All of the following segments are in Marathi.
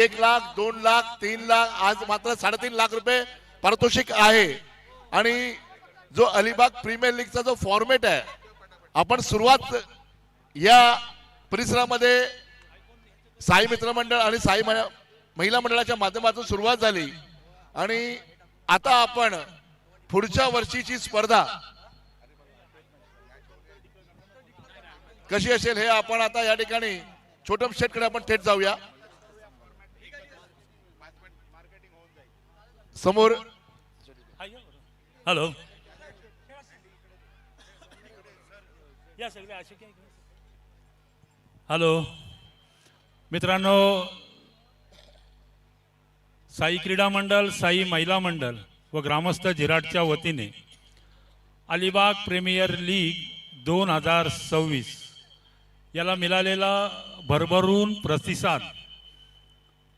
1 लाख 2 लाख 3 लाख आज मात्र 3.5 लाख रुपये पारितोषिक आहे। आणि जो अलिबाग प्रीमियर लीगचा जो फॉर्मेट आहे आपण सुरुवात या परिसरामध्ये साई मित्र मंडळ आणि साई महिला मंडळाच्या माध्यमातून सुरुवात झाली आणि आता आपण पुढच्या वर्षीची स्पर्धा कशी असेल हे आपण आता या ठिकाणी छोटम शेटकडे आपण थेट जाऊया। समोर हॅलो या सगळे असे काय हॅलो मित्रांनो, साई क्रीडा मंडळ, साई महिला मंडळ व ग्रामस्थ जिराटच्या वतीने अलिबाग प्रीमियर लीग 2026 याला मिळालेला भरभरून प्रतिसाद,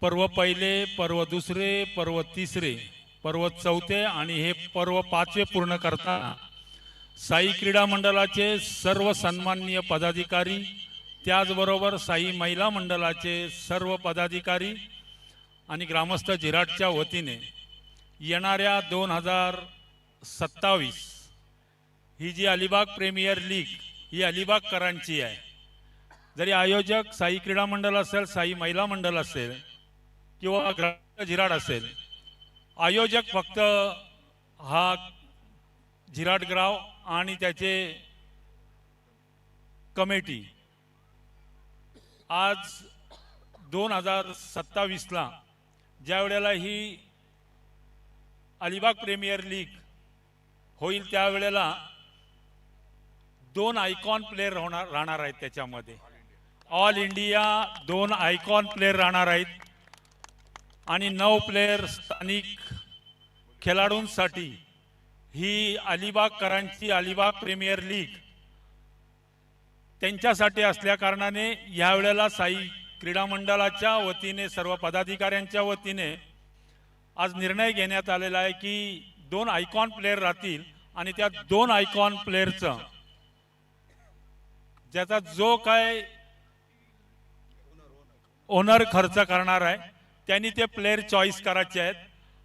पर्व पहिले, पर्व दुसरे, पर्व तिसरे, पर्व चौथे आणि हे पर्व पाचवे पूर्ण करताना साई क्रीडा मंडळाचे सर्व सन्माननीय पदाधिकारी, त्याचबरोबर साई महिला मंडळाचे सर्व पदाधिकारी आणि ग्रामस्थ जिराटच्या वतीने येणाऱ्या 2027 ही जी अलिबाग प्रीमियर लीग ही अलिबागकरांची आहे। जरी आयोजक साई क्रीडा मंडळ असेल, साई महिला मंडळ असेल किंवा ग्रामस्थ जिराट असेल, आयोजक फक्त हा जिराट गाव आणि त्याचे कमिटी आज 2027 ला ज्या वेळेला ही अलिबाग प्रीमियर लीग होईल त्यावेळेला 2 आयकॉन प्लेयर राहणार आहेत। त्याच्यामध्ये ऑल इंडिया 2 आयकॉन प्लेयर राहणार आहेत आणि 9 प्लेयर स्थानिक खेळाडूंसाठी ही अलिबागकरांची अलिबाग प्रीमियर लीग त्यांच्यासाठी असल्या कारणाने यावेळेला साई क्रीडा मंडळाच्या वतीने सर्व पदाधिकाऱ्यांच्या वतीने आज निर्णय घेण्यात आलेला आहे की 2 आयकॉन प्लेयर राहतील आणि त्या 2 आयकॉन प्लेयरचं ज्याचा जो काय ओनर खर्च करणार आहे त्यांनी ते प्लेयर चॉईस करायचे आहेत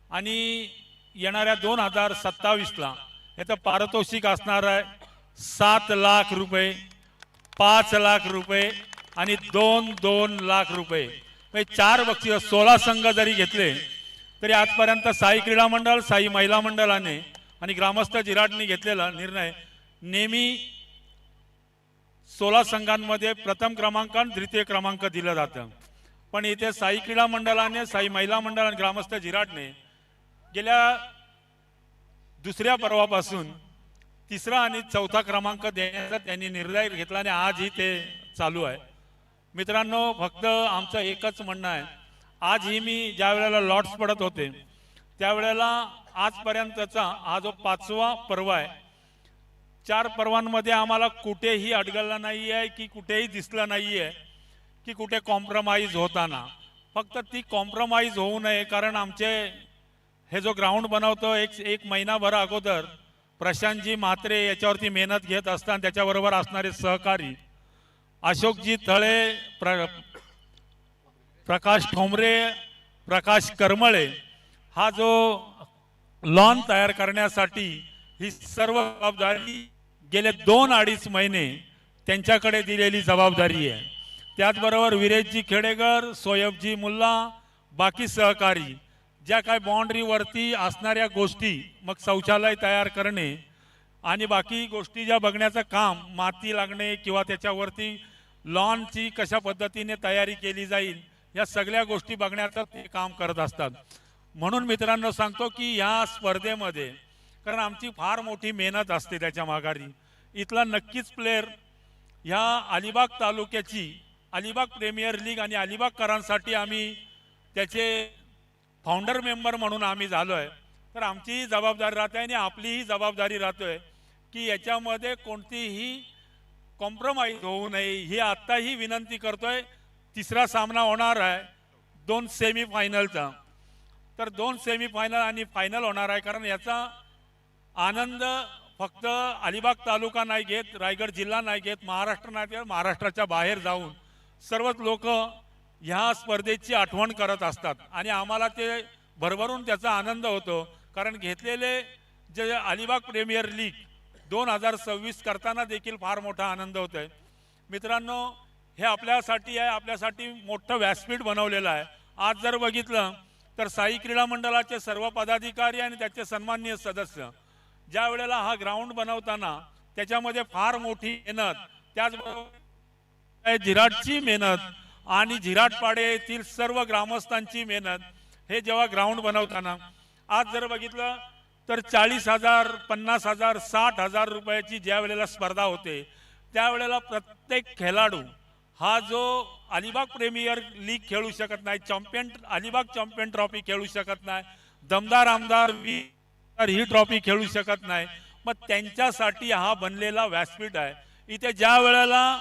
आणि येणाऱ्या 2027 ला याचं पारितोषिक असणार आहे 7 लाख रुपये, 5 लाख रुपये आणि 2 लाख रुपये, म्हणजे 4 बक्षीस। 16 संघ जरी घेतले तरी आजपर्यंत साई क्रीडा मंडळ, साई महिला मंडळाने आणि ग्रामस्थ जिराटने घेतलेला निर्णय नेहमी 16 संघांमध्ये प्रथम क्रमांक आणि द्वितीय क्रमांक दिलं जातं। पण इथे साई क्रीडा मंडळाने, साई महिला मंडळ आणि ग्रामस्थ जिराटने गेल्या दुसऱ्या पर्वापासून 3रा आणि 4था क्रमांक देण्याचा त्यांनी निर्णय घेतला आणि आजही ते चालू आहे। मित्रांनो, फक्त आमचं एकच म्हणणं आहे, आजही मी ज्या वेळेला लॉट्स पडत होते त्यावेळेला आजपर्यंतचा हा जो 5वा पर्व आहे, 4 पर्वांमध्ये आम्हाला कुठेही अडगळला नाही आहे की कुठेही दिसलं नाही आहे की कुठे कॉम्प्रोमाइज होताना। फक्त ती कॉम्प्रोमाइज होऊ नये कारण आमचे हे जो ग्राउंड बनवतो एक महिनाभर अगोदर प्रशांतजी म्हात्रे याच्यावरती मेहनत घेत असताना त्याच्याबरोबर असणारे सहकारी अशोकजी तळे, प्रकाश ठोंबरे, प्रकाश करमळे, हा जो लॉन तयार करण्यासाठी ही सर्व जबाबदारी गेले 2-2.5 महिने त्यांच्याकडे दिलेली जबाबदारी आहे। त्याचबरोबर विरेशजी खेडेकर, सोयबजी मुल्ला, बाकी सहकारी ज्या काय बाउंड्रीवरती असणाऱ्या गोष्टी, मग शौचालय तयार करणे आणि बाकी गोष्टी ज्या बघण्याचं काम, माती लागणे किंवा त्याच्यावरती लॉनची कशा पद्धतीने तयारी केली जाईल, या सगळ्या गोष्टी बघण्याचं ते काम करत असतात। म्हणून मित्रांनो सांगतो की या स्पर्धेमध्ये कारण आमची फार मोठी मेहनत असते त्याच्या माघारी, इथला नक्कीच प्लेयर ह्या अलिबाग तालुक्याची अलिबाग प्रीमियर लीग आणि अलिबागकरांसाठी आम्ही त्याचे फाउंडर मेंबर म्हणून आम्ही झालो आहे। तर आमची जबाबदारी राहते आणि आपलीही जबाबदारी राहतोय की याच्यामध्ये कोणतीही कॉम्प्रोमाइज होऊ नये ही आत्ताही विनंती करतोय। 3रा सामना होणार आहे 2 सेमीफायनलचा, तर 2 सेमीफायनल आणि फायनल होणार आहे। कारण याचा आनंद फक्त अलिबाग तालुका नाही घेत, रायगड जिल्हा नाही घेत, महाराष्ट्र नाही घेत, महाराष्ट्राच्या बाहेर जाऊन सर्वच लोक ह्या स्पर्धेची आठवण करत असतात आणि आम्हाला ते भरभरून त्याचा आनंद होतो. कारण घेतलेले जे अलिबाग प्रीमियर लीग 2026 करताना देखील फार मोठा आनंद होत आहे. मित्रांनो, हे आपल्यासाठी आहे, आपल्यासाठी मोठं व्यासपीठ बनवलेलं आहे. आज जर बघितलं तर साई क्रीडा मंडळाचे सर्व पदाधिकारी आणि त्याचे सन्माननीय सदस्य ज्या वेळेला हा ग्राउंड बनवताना त्याच्यामध्ये फार मोठी मेहनत, त्याचबरोबर झिराटची मेहनत आणि झिराटपाडे येथील सर्व ग्रामस्थांची मेहनत, हे जेव्हा ग्राउंड बनवताना आज जर बघितलं तर 40,000, 50,000, 60,000 रुपयाची ज्या वेळेला स्पर्धा होते त्यावेळेला प्रत्येक खेळाडू हा जो अलिबाग प्रीमियर लीग खेळू शकत नाही, अलिबाग चॅम्पियन ट्रॉफी खेळू शकत नाही, दमदार आमदार ही ट्रॉफी खेळू शकत नाही, मग त्यांच्यासाठी हा बनलेला व्यासपीठ आहे. इथे ज्या वेळेला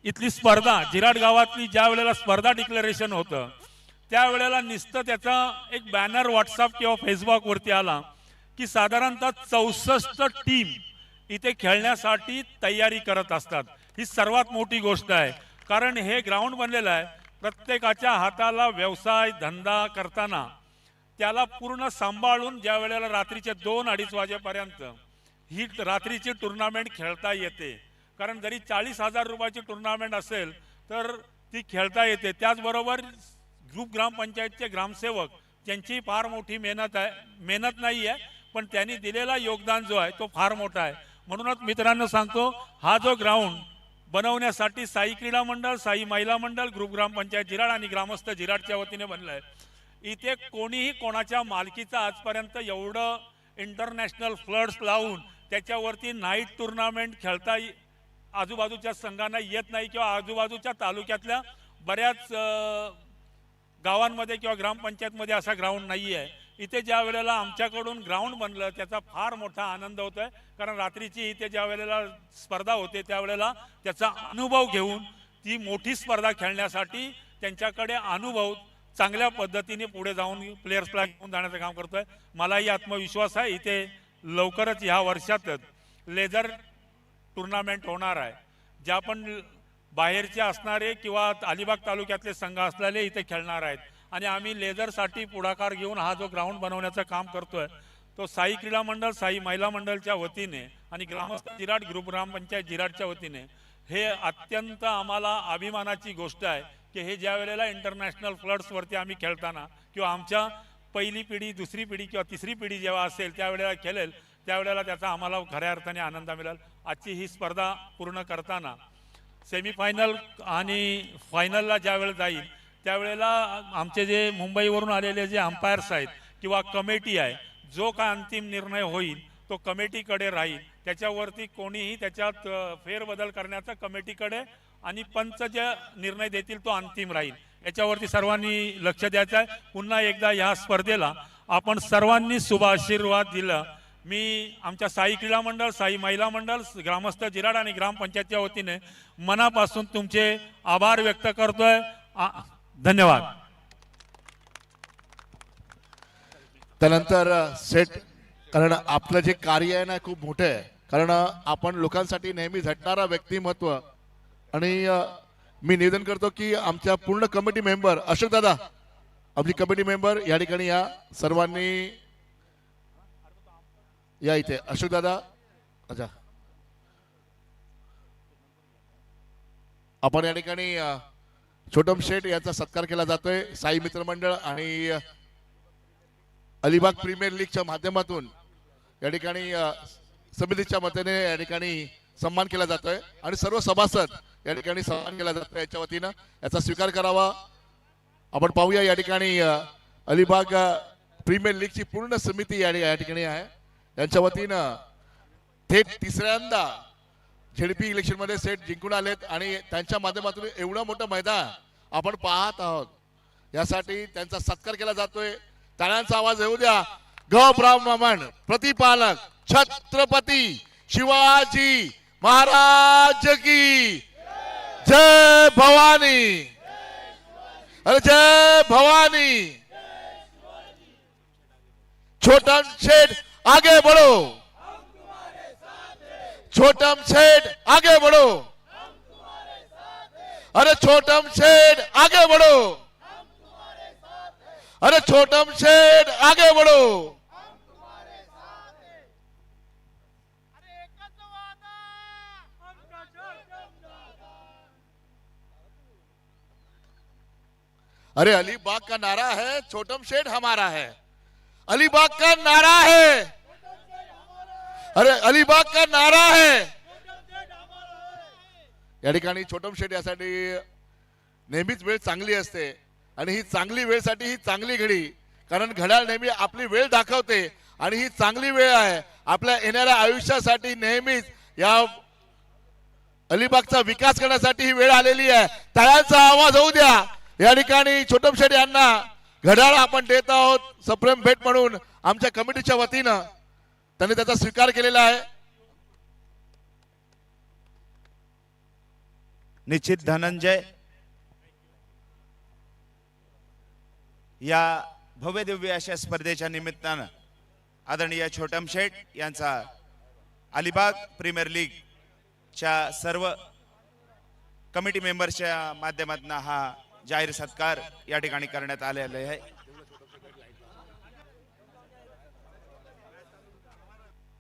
इथली स्पर्धा झिराट गावातली ज्या वेळेला स्पर्धा डिक्लेरेशन होतं त्यावेळेला नुसतं त्याचा एक बॅनर व्हॉट्सअप किंवा फेसबुकवरती आला की साधारणतः 64 टीम इथे खेळण्यासाठी तयारी करत असतात. ही सर्वात मोठी गोष्ट आहे, कारण हे ग्राउंड बनलेलं आहे. प्रत्येकाच्या हाताला व्यवसाय धंदा करताना त्याला पूर्ण सांभाळून ज्या वेळेला रात्रीचे 2-2:30 वाजेपर्यंत ही रात्रीची टुर्नामेंट खेळता येते. कारण जरी 40,000 रुपयाची टुर्नामेंट असेल तर ती खेळता येते. त्याचबरोबर ग्रुप ग्रामपंचायतचे ग्रामसेवक त्यांची फार मोठी मेहनत नाही आहे, पण त्यांनी दिलेला योगदान जो आहे तो फार मोठा आहे. म्हणूनच मित्रांनो सांगतो, हा जो ग्राउंड बनवण्यासाठी साई क्रीडा मंडळ, साई महिला मंडळ, ग्रुप ग्रामपंचायत झिराट आणि ग्रामस्थ झिराटच्या वतीने बनलं आहे. इथे कोणीही कोणाच्या मालकीचा आजपर्यंत एवढं इंटरनॅशनल फ्लड्स लावून त्याच्यावरती नाईट टुर्नामेंट खेळता आजूबाजूच्या संघांना येत नाही किंवा आजूबाजूच्या तालुक्यातल्या बऱ्याच गावांमध्ये किंवा ग्रामपंचायतमध्ये असा ग्राउंड नाही आहे. इथे ज्या वेळेला आमच्याकडून ग्राउंड बनलं त्याचा फार मोठा आनंद होतोय. कारण रात्रीची इथे ज्या वेळेला स्पर्धा होते त्यावेळेला त्याचा अनुभव घेऊन ती मोठी स्पर्धा खेळण्यासाठी त्यांच्याकडे अनुभव चांगल्या पद्धतीने पुढे जाऊन प्लेयर्सला घेऊन जाण्याचं काम करतोय. मलाही आत्मविश्वास आहे इथे लवकरच ह्या वर्षातच लेझर टुर्नामेंट होणार आहे. ज्या पण बाहेरचे असणारे किंवा अलिबाग तालुक्यातले संघ असलेले इथे खेळणार आहेत आणि आम्ही लेझरसाठी पुढाकार घेऊन हा जो ग्राउंड बनवण्याचं काम करतोय तो साई क्रीडा मंडळ, साई महिला मंडळच्या वतीने आणि ग्रामस्थ झिराट, ग्रुप ग्रामपंचायत झिराटच्या वतीने हे अत्यंत आम्हाला अभिमानाची गोष्ट आहे की हे ज्या वेळेला इंटरनॅशनल फ्लड्सवरती आम्ही खेळताना किंवा आमच्या पहिली पिढी, दुसरी पिढी किंवा तिसरी पिढी जेव्हा असेल त्यावेळेला खेळेल त्यावेळेला त्याचा आम्हाला खऱ्या अर्थाने आनंद मिळेल. आजची ही स्पर्धा पूर्ण करताना सेमीफायनल आणि फायनलला ज्यावेळेला जाईल त्यावेळेला आमचे जे मुंबईवरून आलेले जे अंपायर्स आहेत किंवा कमिटी आहे, जो काय अंतिम निर्णय होईल तो कमिटीकडे राहील. त्याच्यावरती कोणीही त्याच्यात फेरबदल करण्याचा कमिटीकडे आणि पंच जे निर्णय देतील तो अंतिम राहील. याच्यावरती सर्वांनी लक्ष द्यायचं आहे. पुन्हा एकदा या स्पर्धेला आपण सर्वांनी शुभ आशीर्वाद दिला. मी आमच्या साई क्रीडा मंडळ, साई महिला मंडळ, ग्रामस्थ झिराट आणि ग्रामपंचायतच्या वतीने मनापासून तुमचे आभार व्यक्त करतोय. धन्यवाद. त्यानंतर सेट, कारण आपलं जे कार्य आहे ना खूप मोठं आहे. कारण आपण लोकांसाठी नेहमी झटणारा व्यक्तिमत्व आणि मी निवेदन करतो की आमच्या पूर्ण कमिटी मेंबर अशोक दादा, आमची कमिटी मेंबर या ठिकाणी या सर्वांनी या इथे. अशोक दादा, अच्छा आपण या ठिकाणी छोटम शेठ यांचा सत्कार केला जातोय. साई मित्र मंडळ आणि अलिबाग प्रीमियर लीगच्या माध्यमातून या ठिकाणी समितीच्या मतेने या ठिकाणी सन्मान केला जातोय आणि सर्व सभासद या ठिकाणी सन्मान केला जातोय. याच्या वतीनं याचा स्वीकार करावा. आपण पाहूया या ठिकाणी अलिबाग प्रीमियर लीगची पूर्ण समिती या ठिकाणी आहे. यांच्या वतीनं थेट तिसऱ्यांदा झेडपी इलेक्शन मध्ये सेट जिंकून आलेत आणि त्यांच्या माध्यमातून एवढं मोठं मैदान आपण पाहत आहोत. यासाठी त्यांचा सत्कार केला जातोय. टाळ्यांचा आवाज येऊ द्या. गौब्राह्मण प्रतिपालक छत्रपती शिवाजी महाराज की जय भवानी. अरे जय भवानी. छोटम शेठ आगे बढ़ो, छोटम शेठ आगे बढ़ो. अरे छोटम शेठ आगे बढ़ो, अरे छोटम शेठ आगे बढ़ो। अरे अलीबाग का नारा है, छोटम शेठ हमारा है। अलीबाग का नारा है, अरे अलीबाग का नारा है। या ठिकाणी छोटम शेठ यासाठी नेहमीच वेळ चांगली असते आणि ही चांगली वेळसाठी ही चांगली घडी, कारण घड्याळ नेहमी आपली वेळ दाखवते आणि ही चांगली वेळ आहे आपल्या येणाऱ्या आयुष्यासाठी। नेहमीच या अलिबागचा विकास करण्यासाठी ही वेळ आलेली आहे। टाळ्यांचा आवाज होऊ द्या। या ठिकाणी छोटम शेठ यांना घड्याळ आपण देत आहोत सप्रेम भेट म्हणून आमच्या कमिटीच्या वतीनं त्यांनी त्याचा स्वीकार केलेला आहे। निश्चित धनंजय या भव्य दिव्य अशा स्पर्धेच्या निमित्तानं आदरणीय छोटम शेठ यांचा अलिबाग प्रीमियर लीग च्या सर्व कमिटी मेंबर्सच्या माध्यमातून हा जाहीर सत्कार या ठिकाणी करण्यात आलेला आहे।